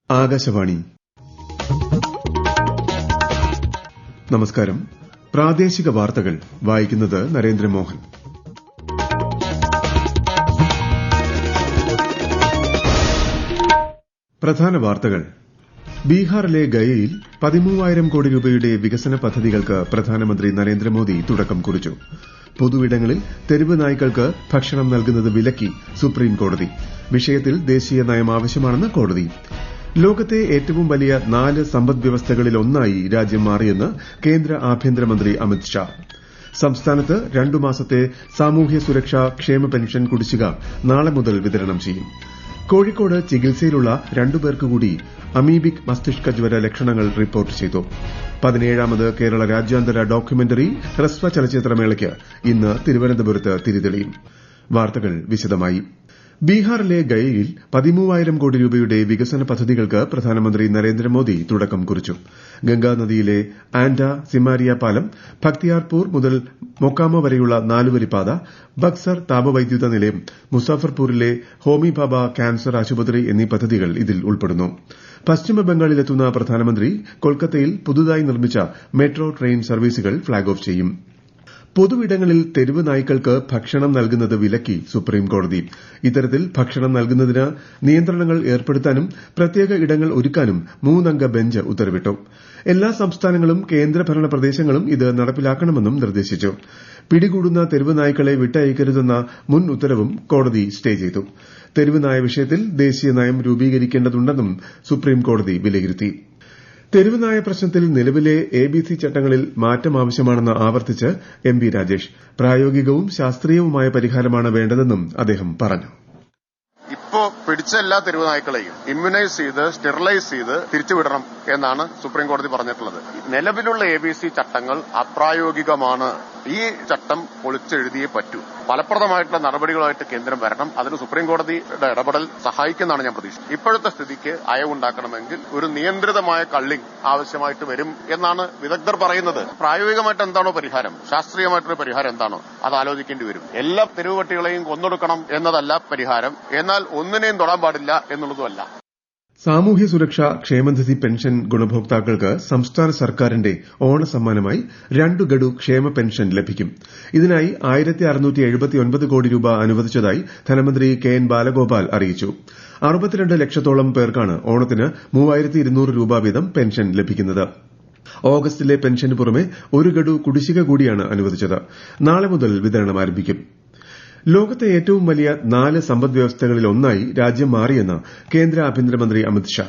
ആകാശവാണി. നമസ്കാരം. പ്രാദേശിക വാർത്തകൾ വായിക്കുന്നത് നരേന്ദ്രമോഹൻ. പ്രധാന വാർത്തകൾ. ബീഹാറിലെ ഗയയിൽ 13,000 കോടി രൂപയുടെ വികസന പദ്ധതികൾക്ക് പ്രധാനമന്ത്രി നരേന്ദ്രമോദി തുടക്കം കുറിച്ചു. പൊതുവിടങ്ങളിൽ തെരുവ് നായ്ക്കൾക്ക് ഭക്ഷണം നൽകുന്നത് വിലക്കി സുപ്രീംകോടതി. വിഷയത്തിൽ ദേശീയ നയം ആവശ്യമാണെന്ന് കോടതി. ലോകത്തെ ഏറ്റവും വലിയ 4 സമ്പദ്വ്യവസ്ഥകളിൽ ഒന്നായി രാജ്യം മാറിയെന്ന് കേന്ദ്ര ആഭ്യന്തരമന്ത്രി അമിത് ഷാ. സംസ്ഥാനത്ത് 2 മാസത്തെ സാമൂഹ്യ സുരക്ഷാ ക്ഷേമ പെൻഷൻ കുടിശ്ശിക നാളെ മുതൽ വിതരണം ചെയ്യും. കോഴിക്കോട് ചികിത്സയിലുള്ള 2 പേർക്ക് കൂടി അമീബിക് മസ്തിഷ്ക ജ്വര ലക്ഷണങ്ങൾ റിപ്പോർട്ട് ചെയ്തു. 17ാമത് കേരള രാജ്യാന്തര ഡോക്യുമെന്ററി ഹ്രസ്വ ചലച്ചിത്രമേളയ്ക്ക് ഇന്ന് തിരുവനന്തപുരത്ത് തിരിതെളിയും. വാർത്തകൾ വിശദമായി. ബീഹാറിലെ ഗയയിൽ 13,000 കോടി രൂപയുടെ വികസന പദ്ധതികൾക്ക് പ്രധാനമന്ത്രി നരേന്ദ്രമോദി തുടക്കം കുറിച്ചു. ഗംഗാനദിയിലെ ആൻഡ സിമാരിയ പാലം, ഭക്തിയാർപൂർ മുതൽ മൊക്കാമ വരെയുള്ള 4-വരിപ്പാത, ബക്സർ താപവൈദ്യുത നിലയം, മുസാഫർപൂരിലെ ഹോമി ഭാഭ ക്യാൻസർ ആശുപത്രി എന്നീ പദ്ധതികൾ ഇതിൽ ഉൾപ്പെടുന്നു. പശ്ചിമബംഗാളിലെത്തുന്ന പ്രധാനമന്ത്രി കൊൽക്കത്തയിൽ പുതുതായി നിർമ്മിച്ച മെട്രോ ട്രെയിൻ സർവീസുകൾ ഫ്ളാഗ് ഓഫ് ചെയ്യും. പൊതുവിടങ്ങളിൽ തെരുവ് നായ്ക്കൾക്ക് ഭക്ഷണം നൽകുന്നത് വിലക്കി സുപ്രീംകോടതി. ഇത്തരത്തിൽ ഭക്ഷണം നൽകുന്നതിന് നിയന്ത്രണങ്ങൾ ഏർപ്പെടുത്താനും പ്രത്യേക ഇടങ്ങൾ ഒരുക്കാനും 3-അംഗ ബെഞ്ച് ഉത്തരവിട്ടു. എല്ലാ സംസ്ഥാനങ്ങളും കേന്ദ്രഭരണ പ്രദേശങ്ങളും ഇത് നടപ്പിലാക്കണമെന്നും നിർദ്ദേശിച്ചു. പിടികൂടുന്ന തെരുവ് നായ്ക്കളെ വിട്ടയക്കരുതെന്ന മുൻ ഉത്തരവും കോടതി സ്റ്റേ ചെയ്തു. തെരുവ് നായ വിഷയത്തിൽ ദേശീയ നയം രൂപീകരിക്കേണ്ടതുണ്ടെന്നും സുപ്രീംകോടതി വിലയിരുത്തി. തെരുവ് നായ പ്രശ്നത്തിൽ നിലവിലെ ABC ചട്ടങ്ങളിൽ മാറ്റം ആവശ്യമാണെന്ന് ആവർത്തിച്ച് MP രാജേഷ്. പ്രായോഗികവും ശാസ്ത്രീയവുമായ പരിഹാരമാണ് വേണ്ടതെന്നും അദ്ദേഹം പറഞ്ഞു. ഇപ്പോ പിടിച്ച എല്ലാ തെരുവ് നായ്ക്കളെയും ഇമ്മ്യൂണൈസ് ചെയ്ത് സ്റ്റെറിലൈസ് ചെയ്ത് തിരിച്ചുവിടണം എന്നാണ് സുപ്രീംകോടതി പറഞ്ഞിട്ടുള്ളത്. നിലവിലുള്ള ABC ചട്ടങ്ങൾ അപ്രായോഗികമാണ്. ഈ ചട്ടം പൊളിച്ചെഴുതിയേ പറ്റൂ. ഫലപ്രദമായിട്ടുള്ള നടപടികളുമായിട്ട് കേന്ദ്രം വരണം. അതിന് സുപ്രീംകോടതിയുടെ ഇടപെടൽ സഹായിക്കുമെന്നാണ് ഞാൻ പ്രതീക്ഷിക്കുന്നത്. ഇപ്പോഴത്തെ സ്ഥിതിക്ക് അയവുണ്ടാക്കണമെങ്കിൽ ഒരു നിയന്ത്രിതമായ കള്ളിംഗ് ആവശ്യമായിട്ട് വരും എന്നാണ് വിദഗ്ധർ പറയുന്നത്. പ്രായോഗികമായിട്ട് എന്താണോ പരിഹാരം, ശാസ്ത്രീയമായിട്ടുള്ള പരിഹാരം എന്താണോ അത് ആലോചിക്കേണ്ടി വരും. എല്ലാ തെരുവ് പട്ടികളെയും കൊന്നൊടുക്കണം എന്നതല്ല പരിഹാരം. എന്നാൽ ഒന്നിനെയും തൊടാൻ പാടില്ല എന്നുള്ളതുമല്ല. സാമൂഹ്യ സുരക്ഷാ ക്ഷേമനിധി പെൻഷൻ ഗുണഭോക്താക്കൾക്ക് സംസ്ഥാന സർക്കാരിന്റെ ഓണസമ്മാനമായി 2 ഗഡു ക്ഷേമ പെൻഷൻ ലഭിക്കും. ഇതിനായി 1,679 കോടി രൂപ അനുവദിച്ചതായി ധനമന്ത്രി KN ബാലഗോപാൽ അറിയിച്ചു. 62 ലക്ഷത്തോളം പേർക്കാണ് ഓണത്തിന് 3,200 രൂപ വീതം പെൻഷൻ ലഭിക്കുന്നത്. ഓഗസ്റ്റിലെ പെൻഷന് പുറമെ 1 ഗഡു കുടിശ്ശിക കൂടിയാണ് അനുവദിച്ചത്. നാളെ മുതൽ വിതരണം ആരംഭിക്കും. ലോകത്തെ ഏറ്റവും വലിയ 4 സമ്പദ്വ്യവസ്ഥകളിൽ ഒന്നായി രാജ്യം മാറിയെന്ന് കേന്ദ്ര ആഭ്യന്തരമന്ത്രി അമിത് ഷാ.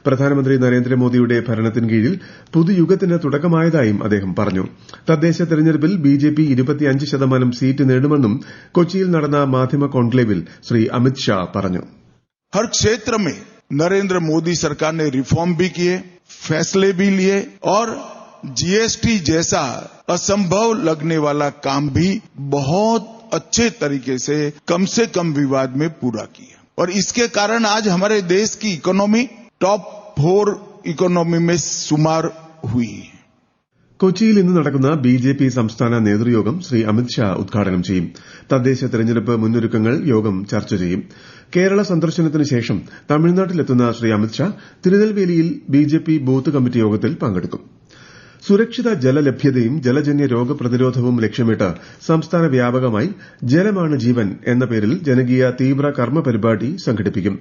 പ്രധാനമന്ത്രി നരേന്ദ്രമോദിയുടെ ഭരണത്തിന് കീഴിൽ പുതുയുഗത്തിന് തുടക്കമായതായും അദ്ദേഹം പറഞ്ഞു. തദ്ദേശ തെരഞ്ഞെടുപ്പിൽ BJP 25% സീറ്റ് നേടുമെന്നും കൊച്ചിയിൽ നടന്ന മാധ്യമ കോൺക്ലേവിൽ ശ്രീ അമിത് ഷാ പറഞ്ഞു. हर क्षेत्र में नरेंद्र मोदी सरकार ने रिफॉर्म भी किए, फैसले भी लिए और GST जैसा असंभव लगने वाला काम भी बहुत अच्छे तरीके से कम विवाद में पूरा किया और इसके कारण आज हमारे देश की इकोनॉमी टॉप 4 इकोनॉमी में शुमार हुई है. കൊച്ചിയിൽ ഇന്ന് നടക്കുന്ന BJP സംസ്ഥാന നേതൃയോഗം ശ്രീ അമിത് ഷാ ഉദ്ഘാടനം ചെയ്യും. തദ്ദേശ തെരഞ്ഞെടുപ്പ് മുന്നൊരുക്കങ്ങൾ യോഗം ചർച്ച ചെയ്യും. കേരള സന്ദർശനത്തിന് ശേഷം തമിഴ്നാട്ടിലെത്തുന്ന ശ്രീ അമിത് ഷാ തിരുനെൽവേലിയിൽ BJP ബൂത്ത് കമ്മിറ്റി യോഗത്തിൽ പങ്കെടുക്കും. സുരക്ഷിത ജലലഭ്യതയും ജലജന്യ രോഗപ്രതിരോധവും ലക്ഷ്യമിട്ട് സംസ്ഥാന വ്യാപകമായി ജലമാണ് ജീവൻ എന്ന പേരിൽ ജനകീയ തീവ്ര കർമ്മ പരിപാടി സംഘടിപ്പിക്കും.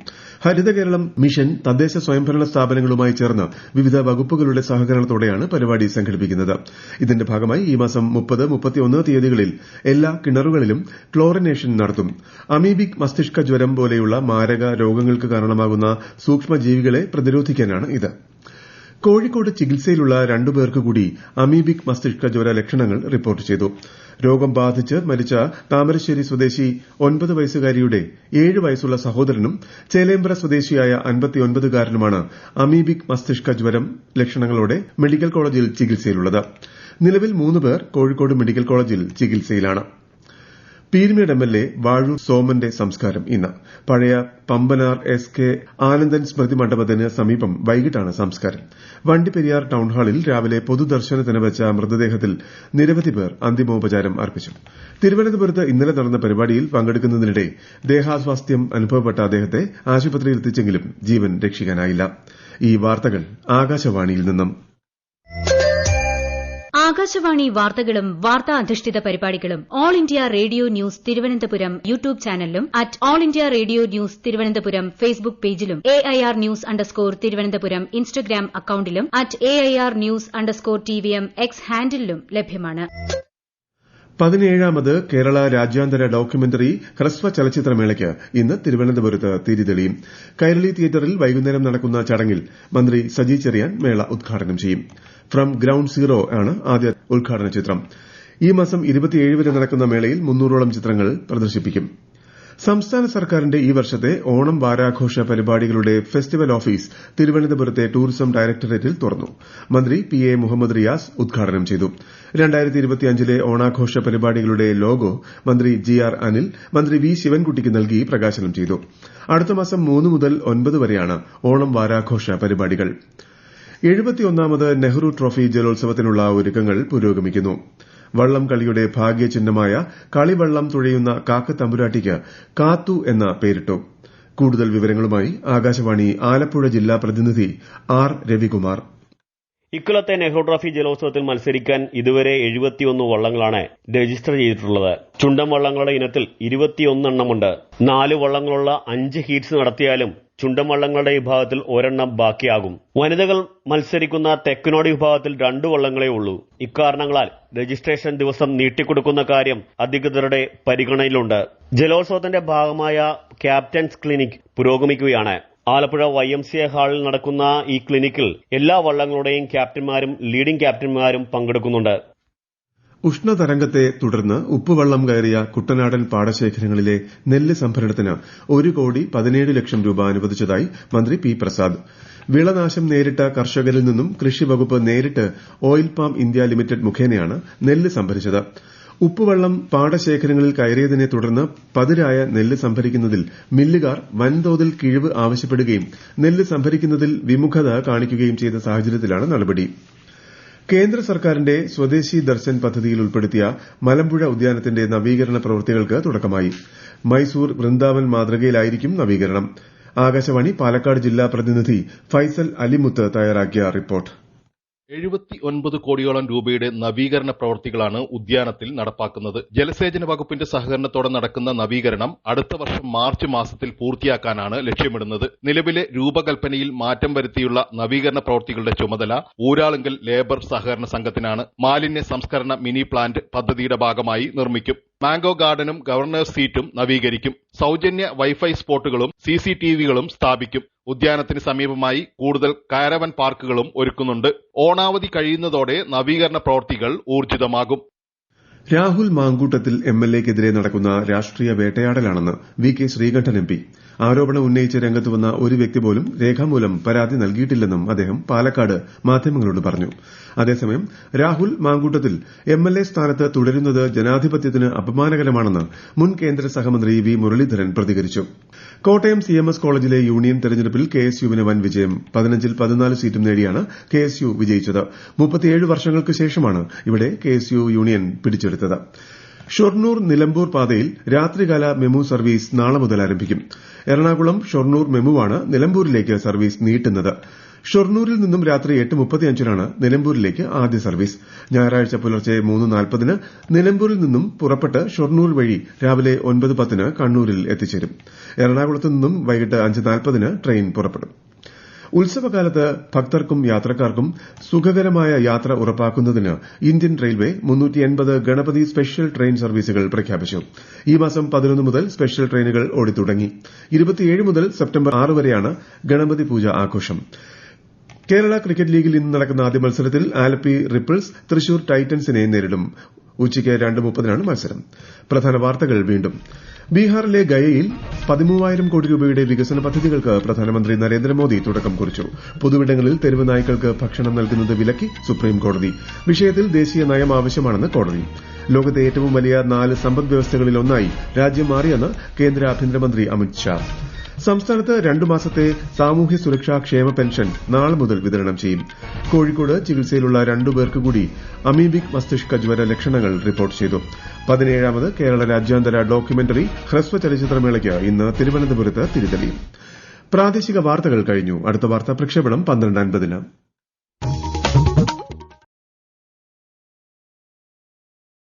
ഹരിത കേരളം മിഷൻ തദ്ദേശ സ്വയംഭരണ സ്ഥാപനങ്ങളുമായി ചേർന്ന് വിവിധ വകുപ്പുകളുടെ സഹകരണത്തോടെയാണ് പരിപാടി സംഘടിപ്പിക്കുന്നത്. ഇതിന്റെ ഭാഗമായി ഈ മാസം 30, 31 തീയതികളിൽ എല്ലാ കിണറുകളിലും ക്ലോറിനേഷൻ നടത്തും. അമീബിക് മസ്തിഷ്ക ജ്വരം പോലെയുള്ള മാരക രോഗങ്ങൾക്ക് കാരണമാകുന്ന സൂക്ഷ്മജീവികളെ പ്രതിരോധിക്കാനാണ് ഇത്. കോഴിക്കോട് ചികിത്സയിലുള്ള 2 പേർക്ക് കൂടി അമീബിക് മസ്തിഷ്ക ജ്വര ലക്ഷണങ്ങൾ റിപ്പോർട്ട് ചെയ്തു. രോഗം ബാധിച്ച് മരിച്ച താമരശ്ശേരി സ്വദേശി 9 വയസ്സുകാരിയുടെ 7 വയസ്സുള്ള സഹോദരനും ചേലേമ്പ്ര സ്വദേശിയായ 59-കാരനുമാണ് അമീബിക് മസ്തിഷ്ക ജ്വരം ലക്ഷണങ്ങളോടെ മെഡിക്കൽ കോളേജിൽ ചികിത്സയിലുള്ളത്. നിലവിൽ 3 പേർ കോഴിക്കോട് മെഡിക്കൽ കോളേജിൽ ചികിത്സയിലാണ്. പീരുമേട് എംഎൽഎ വാഴൂർ സോമന്റെ സംസ്കാരം ഇന്ന് പഴയ പമ്പനാർ SK ആനന്ദൻ സ്മൃതി മണ്ഡപത്തിന് സമീപം വൈകിട്ടാണ് സംസ്കാരം. വണ്ടിപ്പെരിയാർ ടൌൺഹാളിൽ രാവിലെ പൊതുദർശനത്തിന് വെച്ച മൃതദേഹത്തിൽ നിരവധി പേർ അന്തിമോപചാരം അർപ്പിച്ചു. തിരുവനന്തപുരത്ത് ഇന്നലെ നടന്ന പരിപാടിയിൽ പങ്കെടുക്കുന്നതിനിടെ ദേഹാസ്വാസ്ഥ്യം അനുഭവപ്പെട്ട അദ്ദേഹത്തെ ആശുപത്രിയിൽ എത്തിച്ചെങ്കിലും ജീവൻ രക്ഷിക്കാനായില്ല. ഈ വാർത്തകൾ ആകാശവാണിയിൽ നിന്നും. ആകാശവാണി വാർത്തകളും വാർത്താ അധിഷ്ഠിത പരിപാടികളും All India Radio news Thiruvananthapuram YouTube ചാനലിലും at All India Radio news Thiruvananthapuram Facebook പേജിലും AIR ന്യൂസ് _ ഇൻസ്റ്റഗ്രാം അക്കൌണ്ടിലും at AIR news _TVM X ഹാൻഡിലും ലഭ്യമാണ്. 17ാമത് കേരള രാജ്യാന്തര ഡോക്യുമെന്ററി ഹ്രസ്വ ചലച്ചിത്രമേളയ്ക്ക് ഇന്ന് തിരുവനന്തപുരത്ത് തിരിതെളിയും. കൈരളി തിയേറ്ററിൽ വൈകുന്നേരം നടക്കുന്ന ചടങ്ങിൽ മന്ത്രി സജി ചെറിയാൻ മേള ഉദ്ഘാടനം ചെയ്യും. ഫ്രം ഗ്രൌണ്ട് സീറോ ആണ് ആദ്യ ഉദ്ഘാടന ചിത്രം. ഈ മാസം 27 വരെ നടക്കുന്ന മേളയിൽ 300ഓളം ചിത്രങ്ങൾ പ്രദർശിപ്പിക്കും. സംസ്ഥാന സർക്കാരിന്റെ ഈ വർഷത്തെ ഓണം വാരാഘോഷ പരിപാടികളുടെ ഫെസ്റ്റിവൽ ഓഫീസ് തിരുവനന്തപുരത്തെ ടൂറിസം ഡയറക്ടറേറ്റിൽ തുറന്നു. മന്ത്രി PA മുഹമ്മദ് റിയാസ് ഉദ്ഘാടനം ചെയ്തു. 2025ലെ ഓണാഘോഷ പരിപാടികളുടെ ലോഗോ മന്ത്രി GR അനിൽ മന്ത്രി V ശിവൻകുട്ടിക്ക് നൽകി പ്രകാശനം ചെയ്തു. അടുത്ത മാസം 3 മുതൽ 9 വരെയാണ് ഓണം വാരാഘോഷ പരിപാടികൾ. 71ാമത് നെഹ്റു ട്രോഫി ജലോത്സവത്തിനുള്ള ഒരുക്കങ്ങൾ പുരോഗമിക്കുന്നു. വള്ളം കളിയുടെ ഭാഗ്യചിഹ്നമായ കളിവള്ളം തുഴയുന്ന കാക്കത്തമ്പുരാട്ടിക്ക് കാത്തു എന്ന പേരിട്ടു. കൂടുതൽ വിവരങ്ങളുമായി ആകാശവാണി ആലപ്പുഴ ജില്ലാ പ്രതിനിധി R രവികുമാർ. ഇക്കൊല്ലത്തെ നെഹ്റു ട്രോഫി ജലോത്സവത്തിൽ മത്സരിക്കാൻ ഇതുവരെ 71 വള്ളങ്ങളാണ് രജിസ്റ്റർ ചെയ്തിട്ടുള്ളത്. ചുണ്ടൻ വള്ളങ്ങളുടെ ഇനത്തിൽ 21 എണ്ണമുണ്ട്. 4 വള്ളങ്ങളുള്ള 5 ഹീറ്റ്സ് നടത്തിയാലും ചുണ്ടൻ വള്ളങ്ങളുടെ വിഭാഗത്തിൽ ഒരെണ്ണം ബാക്കിയാകും. വനിതകൾ മത്സരിക്കുന്ന തെക്കനോട് വിഭാഗത്തിൽ 2 വള്ളങ്ങളേ ഉള്ളൂ. ഇക്കാരണങ്ങളാൽ രജിസ്ട്രേഷൻ ദിവസം നീട്ടിക്കൊടുക്കുന്ന കാര്യം അധികൃതരുടെ പരിഗണനയിലുണ്ട്. ജലോത്സവത്തിന്റെ ഭാഗമായ ക്യാപ്റ്റൻസ് ക്ലിനിക് പുരോഗമിക്കുകയാണ്. ആലപ്പുഴ YMCA ഹാളിൽ നടക്കുന്ന ഈ ക്ലിനിക്കിൽ എല്ലാ വള്ളങ്ങളുടെയും ക്യാപ്റ്റന്മാരും ലീഡിംഗ് ക്യാപ്റ്റന്മാരും പങ്കെടുക്കുന്നുണ്ട്. ഉഷ്ണതരംഗത്തെ തുടർന്ന് ഉപ്പുവെള്ളം കയറിയ കുട്ടനാടൻ പാടശേഖരങ്ങളിലെ നെല്ല് സംഭരണത്തിന് 1,17 ലക്ഷം രൂപ അനുവദിച്ചതായി മന്ത്രി P പ്രസാദ്. വിളനാശം നേരിട്ട കർഷകരിൽ നിന്നും കൃഷിവകുപ്പ് നേരിട്ട് ഓയിൽ പാം ഇന്ത്യ ലിമിറ്റഡ് മുഖേനയാണ് നെല്ല് സംഭരിച്ചത്. ഉപ്പുവെള്ളം പാടശേഖരങ്ങളിൽ കയറിയതിനെ തുടർന്ന് പതിരായ നെല്ല് സംഭരിക്കുന്നതിൽ മില്ലുകാർ വൻതോതിൽ കിഴിവ് ആവശ്യപ്പെടുകയും നെല്ല് സംഭരിക്കുന്നതിൽ വിമുഖത കാണിക്കുകയും ചെയ്ത സാഹചര്യത്തിലാണ് നടപടി. കേന്ദ്ര സർക്കാരിന്റെ സ്വദേശി ദർശൻ പദ്ധതിയിൽ ഉൾപ്പെടുത്തിയ മലമ്പുഴ ഉദ്യാനത്തിന്റെ നവീകരണ പ്രവൃത്തികൾക്ക് തുടക്കമായി. മൈസൂർ വൃന്ദാവൻ മാതൃകയിലായിരിക്കും നവീകരണം. ആകാശവാണി പാലക്കാട് ജില്ലാ പ്രതിനിധി ഫൈസൽ അലിമുത്ത് തയ്യാറാക്കിയ റിപ്പോർട്ട്. 79 കോടിയോളം രൂപയുടെ നവീകരണ പ്രവൃത്തികളാണ് ഉദ്യാനത്തിൽ നടപ്പാക്കുന്നത്. ജലസേചന വകുപ്പിന്റെ സഹകരണത്തോടെ നടക്കുന്ന നവീകരണം അടുത്ത വർഷം മാർച്ച് മാസത്തിൽ പൂർത്തിയാക്കാനാണ് ലക്ഷ്യമിടുന്നത്. നിലവിലെ രൂപകൽപ്പനയിൽ മാറ്റം വരുത്തിയുള്ള നവീകരണ പ്രവൃത്തികളുടെ ചുമതല ഊരാളുങ്കൽ ലേബർ സഹകരണ സംഘത്തിനാണ്. മാലിന്യ സംസ്കരണ മിനി പ്ലാന്റ് പദ്ധതിയുടെ ഭാഗമായി നിർമ്മിക്കും. മാംഗോ ഗാർഡനും ഗവർണേഴ്സ് സീറ്റും നവീകരിക്കും. സൌജന്യ വൈഫൈ സ്പോട്ടുകളും CCTVകളും സ്ഥാപിക്കും. ഉദ്യാനത്തിന് സമീപമായി കൂടുതൽ കാരവൻ പാർക്കുകളും ഒരുക്കുന്നുണ്ട്. ഓണാവധി കഴിയുന്നതോടെ നവീകരണ പ്രവൃത്തികൾ ഊർജിതമാകും. രാഹുൽ മാങ്കൂട്ടത്തിൽ MLAക്കെതിരെ നടക്കുന്ന രാഷ്ട്രീയ വേട്ടയാടലാണെന്ന് VK ശ്രീകണ്ഠൻ MP. ആരോപണം ഉന്നയിച്ച് രംഗത്തുവന്ന ഒരു വ്യക്തി പോലും രേഖാമൂലം പരാതി നൽകിയിട്ടില്ലെന്നും അദ്ദേഹം പാലക്കാട് മാധ്യമങ്ങളോട് പറഞ്ഞു. അതേസമയം രാഹുൽ മാങ്കൂട്ടത്തിൽ MLA സ്ഥാനത്ത് തുടരുന്നത് ജനാധിപത്യത്തിന് അപമാനകരമാണെന്ന് മുൻ കേന്ദ്ര സഹമന്ത്രി V മുരളീധരൻ പ്രതികരിച്ചു. കോട്ടയം CMS കോളേജിലെ യൂണിയൻ തെരഞ്ഞെടുപ്പിൽ KSUവിന് വൻ വിജയം. 15ൽ 14 സീറ്റും നേടിയാണ് KSU വിജയിച്ചത്. 37 വർഷങ്ങൾക്ക് ശേഷമാണ് ഇവിടെ KSU യൂണിയൻ പിടിച്ചെടുത്തത്. ഷൊർണൂർ നിലമ്പൂർ പാതയിൽ രാത്രികാല മെമു സർവീസ് നാളെ മുതൽ ആരംഭിക്കും. എറണാകുളം ഷൊർണൂർ മെമുവാണ് നിലമ്പൂരിലേക്ക് സർവീസ് നീട്ടുന്നത്. ഷൊർണൂരിൽ നിന്നും രാത്രി 8:35 നിലമ്പൂരിലേക്ക് ആദ്യ സർവീസ്. ഞായറാഴ്ച പുലർച്ചെ 3:40 നിലമ്പൂരിൽ നിന്നും പുറപ്പെട്ട് ഷൊർണൂർ വഴി രാവിലെ 9:10 കണ്ണൂരിൽ എത്തിച്ചേരും. എറണാകുളത്ത് നിന്നും വൈകിട്ട് 5:40 ട്രെയിൻ പുറപ്പെടും. ഉത്സവകാലത്ത് ഭക്തർക്കും യാത്രക്കാർക്കും സുഖകരമായ യാത്ര ഉറപ്പാക്കുന്നതിന് Indian railway 380 Ganapathi special train സർവീസുകൾ പ്രഖ്യാപിച്ചു. ഈ മാസം 11 മുതൽ സ്പെഷ്യൽ ട്രെയിനുകൾ ഓടിത്തുടങ്ങി. 27 മുതൽ സെപ്റ്റംബർ 6 വരെയാണ് ഗണപതി പൂജ ആഘോഷം. കേരള ക്രിക്കറ്റ് ലീഗിൽ ഇന്ന് നടക്കുന്ന ആദ്യ മത്സരത്തിൽ ആലപ്പി റിപ്പിൾസ് തൃശൂർ ടൈറ്റൻസിനെ നേരിടും. ഉച്ചയ്ക്ക് 2:30-നാണ് മത്സരം. പ്രധാന വാർത്തകൾ വീണ്ടും. ബീഹാറിലെ ഗയയിൽ 13,000 കോടി രൂപയുടെ വികസന പദ്ധതികൾക്ക് പ്രധാനമന്ത്രി നരേന്ദ്രമോദി തുടക്കം കുറിച്ചു. പൊതുവിടങ്ങളിൽ തെരുവ് നായ്ക്കൾക്ക് ഭക്ഷണം നൽകുന്നത് വിലക്കി സുപ്രീംകോടതി. വിഷയത്തിൽ ദേശീയ നയം ആവശ്യമാണെന്ന് കോടതി. ലോകത്തെ ഏറ്റവും വലിയ 4 സമ്പദ് വ്യവസ്ഥകളിലൊന്നായി രാജ്യം മാറിയെന്ന് കേന്ദ്ര ആഭ്യന്തരമന്ത്രി അമിത് ഷാ. സംസ്ഥാനത്ത് 2 മാസത്തെ സാമൂഹ്യ സുരക്ഷാ ക്ഷേമ പെൻഷൻ നാളെ മുതൽ വിതരണം ചെയ്യും. കോഴിക്കോട് ചികിത്സയിലുള്ള 2 പേർക്ക് കൂടി അമീബിക് മസ്തിഷ്ക ജ്വര ലക്ഷണങ്ങൾ റിപ്പോർട്ട് ചെയ്തു. 17ാമത് കേരള രാജ്യാന്തര ഡോക്യുമെന്ററി ഹ്രസ്വ ചലച്ചിത്രമേളയ്ക്ക് ഇന്ന് തിരുവനന്തപുരത്ത് തിരിതെളിയും. പ്രാദേശിക വാർത്തകൾ കഴിഞ്ഞു. അടുത്ത വാർത്താ പ്രക്ഷേപണം 12:50-ന്.